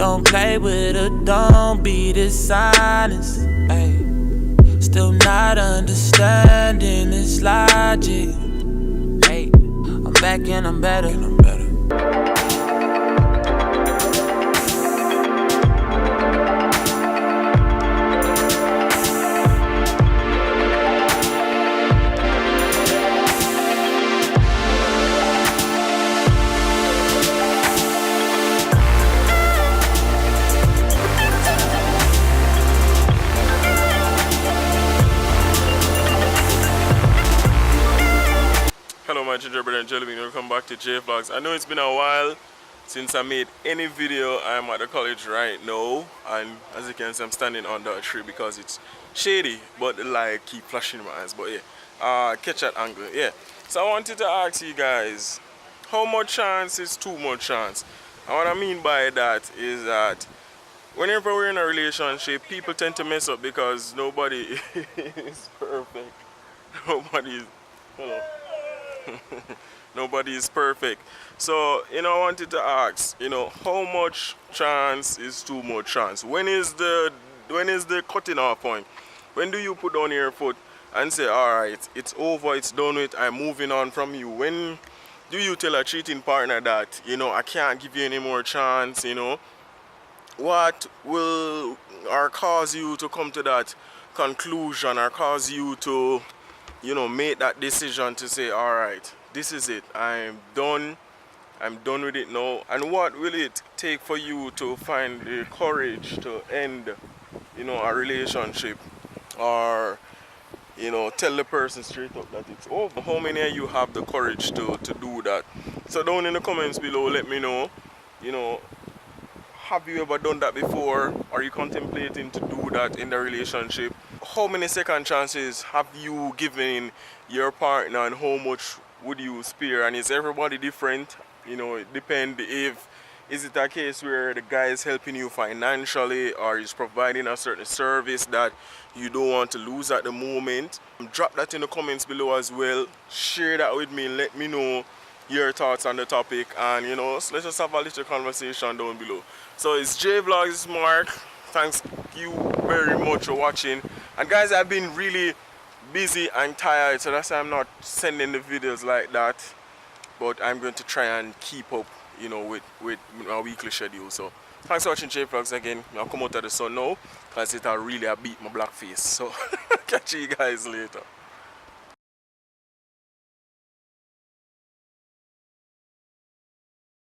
Don't play with her, don't be dishonest. Ay. Still not understanding this logic. Hey, I'm back and I'm better. Hello my gingerbread and jelly bean, welcome back to JVLOGS. I know it's been a while since I made any video. I'm at the college right now, and as you can see I'm standing under a tree because it's shady, but the light keep flashing in my eyes. But yeah, catch that angle. Yeah, so I wanted to ask you guys, how much chance is too much chance? And what I mean by that is that whenever we're in a relationship, people tend to mess up because nobody is perfect. Nobody is perfect. So, I wanted to ask, how much chance is too much chance? When is the cutting off point? When do you put down your foot and say, alright, it's over, it's done with, I'm moving on from you? When do you tell a cheating partner that, I can't give you any more chance, What will or cause you to come to that conclusion, or cause you to make that decision to say, alright, this is it, I'm done with it now? And what will it take for you to find the courage to end a relationship, or tell the person straight up that it's over? How many of you have the courage to do that? So down in the comments below, let me know, have you ever done that before? Are you contemplating to do that in the relationship? How many second chances have you given your partner, and how much would you spare? And is everybody different? It depends. Is it a case where the guy is helping you financially, or is providing a certain service that you don't want to lose at the moment? Drop that in the comments below as well. Share that with me and let me know your thoughts on the topic, and let's just have a little conversation down below. So it's JVLOGS, it's Mark. Thanks you very much for watching. And guys, I've been really busy and tired, so that's why I'm not sending the videos like that. But I'm going to try and keep up, with my weekly schedule. So thanks for watching JVLOGS again. I'll come out of the sun now because it'll really beat my black face. So catch you guys later.